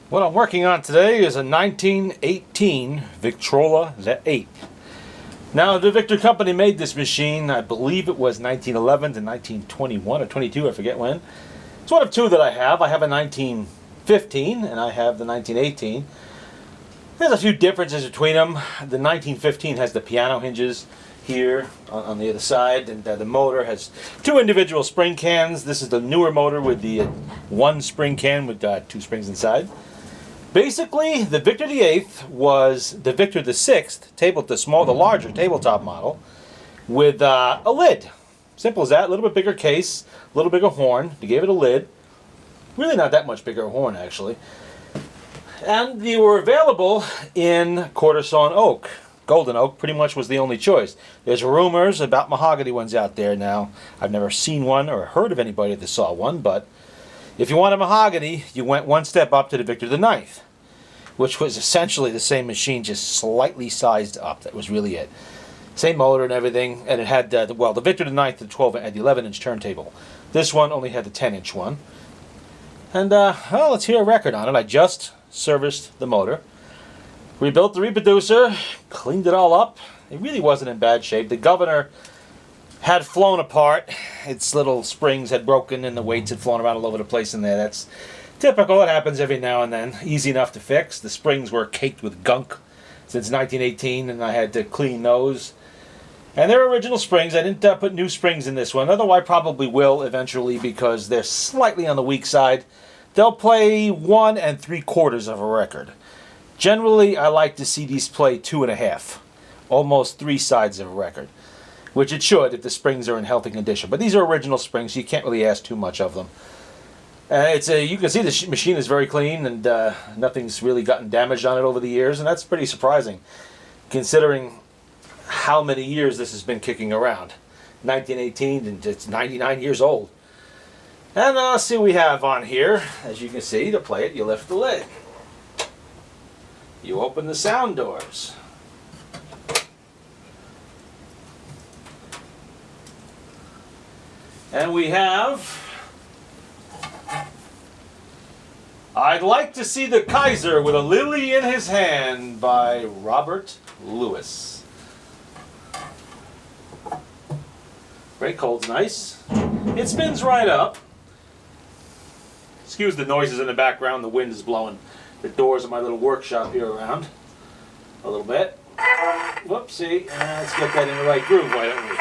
What I'm working on today is a 1918 Victrola VV-VIII. Now, the Victor company made this machine, I believe it was 1911 to 1921 or 22, I forget when. It's one of two that I have. I have a 1915 and I have the 1918. There's a few differences between them. The 1915 has the piano hinges here on the other side, and the motor has two individual spring cans. This is the newer motor with the one spring can with two springs inside. Basically, the Victor VIII was the Victor VI, the larger tabletop model, with a lid. Simple as that. A little bit bigger case, a little bigger horn. They gave it a lid. Really not that much bigger horn, actually. And they were available in quarter sawn oak. Golden oak pretty much was the only choice. There's rumors about mahogany ones out there now. I've never seen one or heard of anybody that saw one, but if you wanted mahogany, you went one step up to the Victor IX, which was essentially the same machine, just slightly sized up. That was really it. Same motor and everything, and it had, the Victor IX, the 11-inch turntable. This one only had the 10-inch one. And, well, let's hear a record on it. I just serviced the motor. Rebuilt the reproducer, cleaned it all up. It really wasn't in bad shape. The governor had flown apart. Its little springs had broken and the weights had flown around all over the place in there. That's typical. It happens every now and then. Easy enough to fix. The springs were caked with gunk since 1918, and I had to clean those. And they're original springs. I didn't put new springs in this one, although I probably will eventually because they're slightly on the weak side. They'll play 1 3/4 of a record. Generally, I like to see these play 2 1/2, almost 3 sides of a record, which it should if the springs are in healthy condition. But these are original springs, so you can't really ask too much of them. You can see the machine is very clean, and nothing's really gotten damaged on it over the years, and that's pretty surprising, considering how many years this has been kicking around. 1918, and it's 99 years old. And let's see what we have on here. As you can see, to play it, you lift the lid. You open the sound doors. And we have I'd Like to See the Kaiser with a Lily in His Hand by Robert Lewis. Brake hold's nice. It spins right up. Excuse the noises in the background, the wind is blowing the doors of my little workshop here around a little bit. Whoopsie. Let's get that in the right groove, why don't we?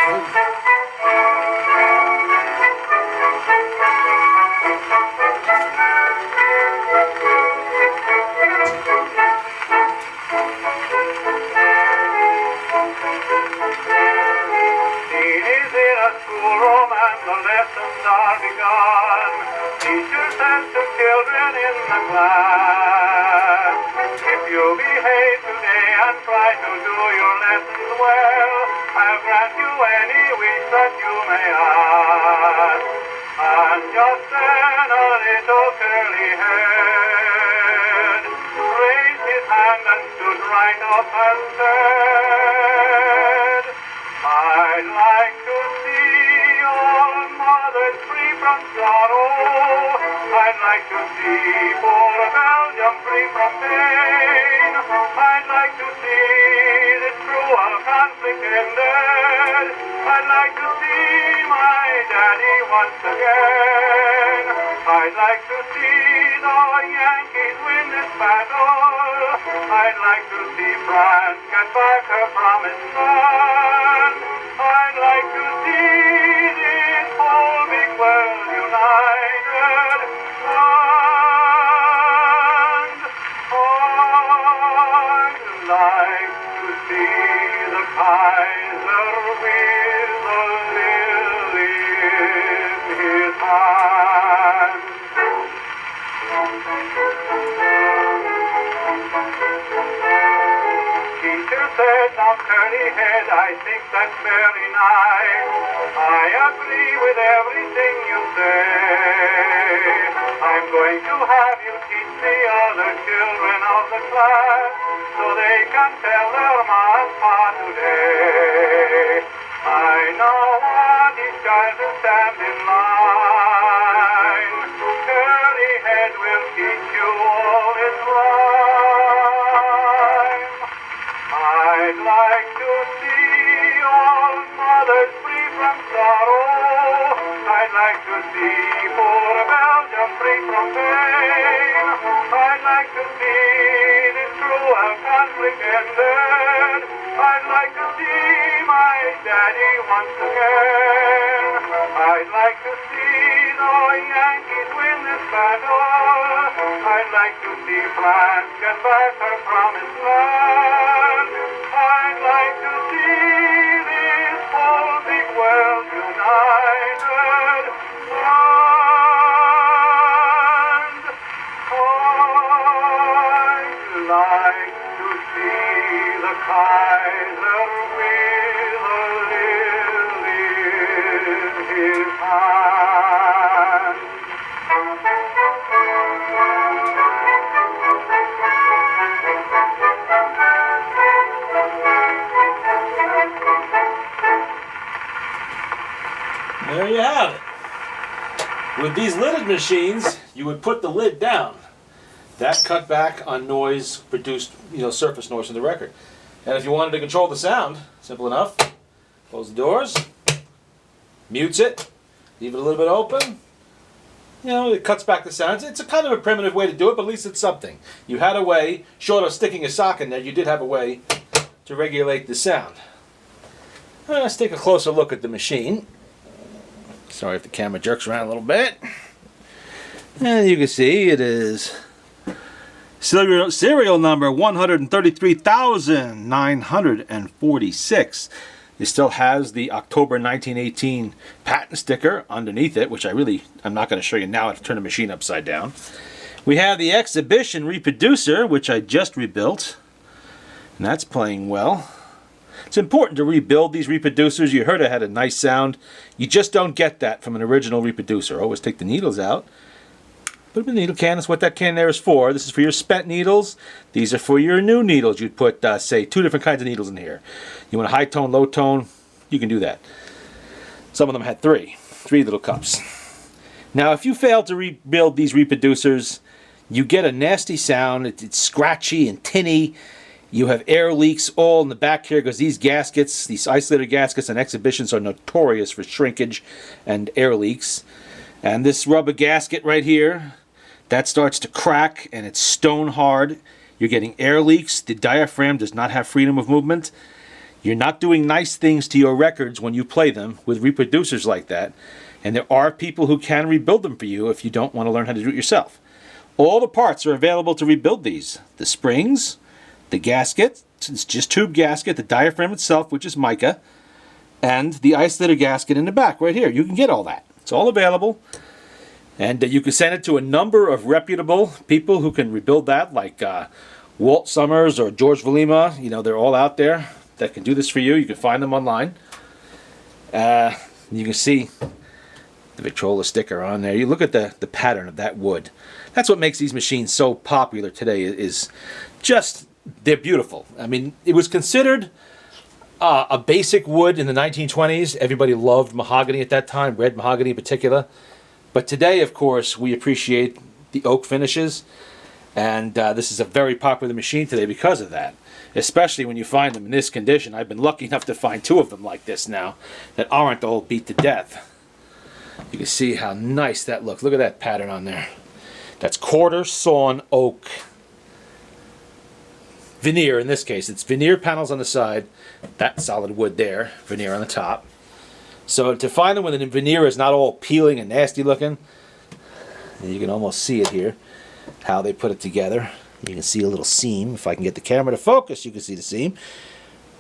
Schoolroom and the lessons are begun. Teachers and some children in the class. If you behave today and try to do your lessons well, I'll grant you any wish that you may ask. And just then a little curly head raised his hand and stood right up and said, I'd like to see all mothers free from sorrow. I'd like to see poor Belgium free from pain. I'd like to see this cruel conflict ended. I'd like to see my daddy once again. I'd like to see the Yankees win this battle. I'd like to see France get back her promised land. I'd like to see this whole big world united, and I'd like to see the Kaiser with the lily in his hand. Teacher said, now curly head, I think that's very nice. I agree with everything you say. I'm going to have you teach the other children of the class so they can tell their ma and pa today. I now want each child to stand in line. Curly head will teach you all his to see poor Belgium free from pain. I'd like to see this cruel conflict ended. I'd like to see my daddy once again. I'd like to see the Yankees win this battle. I'd like to see France get back her promised land. I'd like to see this whole big world united. And I'd like to see the Kaiser with a lily in his hand. There you have it. With these lidded machines, you would put the lid down. That cut back on noise produced, surface noise from the record. And if you wanted to control the sound, simple enough. Close the doors, mutes it, leave it a little bit open. It cuts back the sound. It's a kind of a primitive way to do it, but at least it's something. You had a way, short of sticking a sock in there, you did have a way to regulate the sound. Let's take a closer look at the machine. Sorry if the camera jerks around a little bit. And you can see it is serial number 133,946. It still has the October 1918 patent sticker underneath it, which I'm not going to show you now. I have to turn the machine upside down. We have the exhibition reproducer, which I just rebuilt, and that's playing well. It's important to rebuild these reproducers. You heard it had a nice sound. You just don't get that from an original reproducer. Always take the needles out. Put them in the needle can. That's what that can there is for. This is for your spent needles. These are for your new needles. You'd put, say, 2 different kinds of needles in here. You want a high tone, low tone, you can do that. Some of them had 3 little cups. Now, if you fail to rebuild these reproducers, you get a nasty sound. It's scratchy and tinny. You have air leaks all in the back here because these gaskets, these isolator gaskets on exhibitions are notorious for shrinkage and air leaks. And this rubber gasket right here, that starts to crack and it's stone hard. You're getting air leaks. The diaphragm does not have freedom of movement. You're not doing nice things to your records when you play them with reproducers like that. And there are people who can rebuild them for you if you don't want to learn how to do it yourself. All the parts are available to rebuild these. The springs, the gasket, it's just tube gasket, the diaphragm itself, which is mica, and the isolator gasket in the back right here. You can get all that. It's all available. And you can send it to a number of reputable people who can rebuild that, like Walt Summers or George Valima. They're all out there that can do this for you. You can find them online. You can see the Victrola sticker on there. You look at the pattern of that wood. That's what makes these machines so popular today, is just, they're beautiful. I mean, it was considered a basic wood in the 1920s. Everybody loved mahogany at that time, red mahogany in particular. But today, of course, we appreciate the oak finishes. And this is a very popular machine today because of that. Especially when you find them in this condition. I've been lucky enough to find 2 of them like this now that aren't all beat to death. You can see how nice that looks. Look at that pattern on there. That's quarter sawn oak. Veneer in this case. It's veneer panels on the side. That solid wood there. Veneer on the top. So to find them when the veneer is not all peeling and nasty looking, and you can almost see it here, how they put it together. You can see a little seam. If I can get the camera to focus, you can see the seam.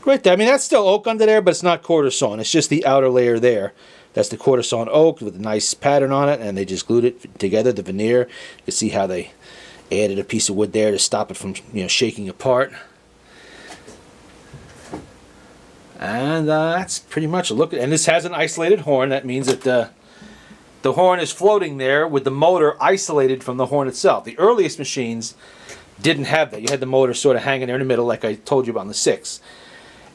Right there. I mean, that's still oak under there, but it's not quarter sawn. It's just the outer layer there. That's the quarter sawn oak with a nice pattern on it, and they just glued it together, the veneer. You can see how they added a piece of wood there to stop it from shaking apart. And that's pretty much a look. And this has an isolated horn. That means that the horn is floating there with the motor isolated from the horn itself. The earliest machines didn't have that. You had the motor sort of hanging there in the middle, like I told you about in the 6.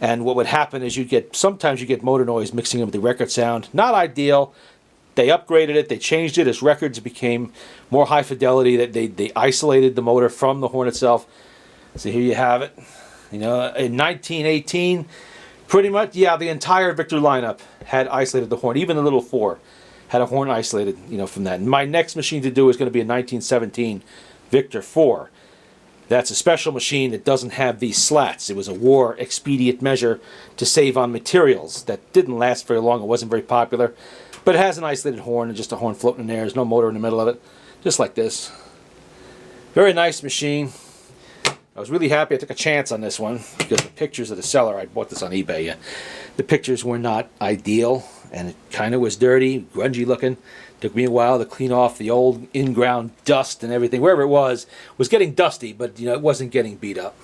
And what would happen is sometimes you get motor noise mixing in with the record sound. Not ideal. They upgraded it. They changed it as records became more high fidelity. That they isolated the motor from the horn itself. So here you have it. In 1918, pretty much, the entire Victor lineup had isolated the horn, even the little 4. had a horn isolated, you know, from that. And my next machine to do is going to be a 1917 Victor-IV. That's a special machine that doesn't have these slats. It was a war expedient measure to save on materials. That didn't last very long. It wasn't very popular. But it has an isolated horn and just a horn floating in there. There's no motor in the middle of it. Just like this. Very nice machine. I was really happy I took a chance on this one because the pictures of the seller, I bought this on eBay, the pictures were not ideal and it kind of was dirty, grungy looking. Took me a while to clean off the old in-ground dust and everything. Wherever it was getting dusty, but you know, it wasn't getting beat up.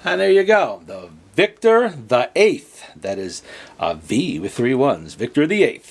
And there you go, the Victor the VIII. That is a V with 3 1s, Victor the VIII.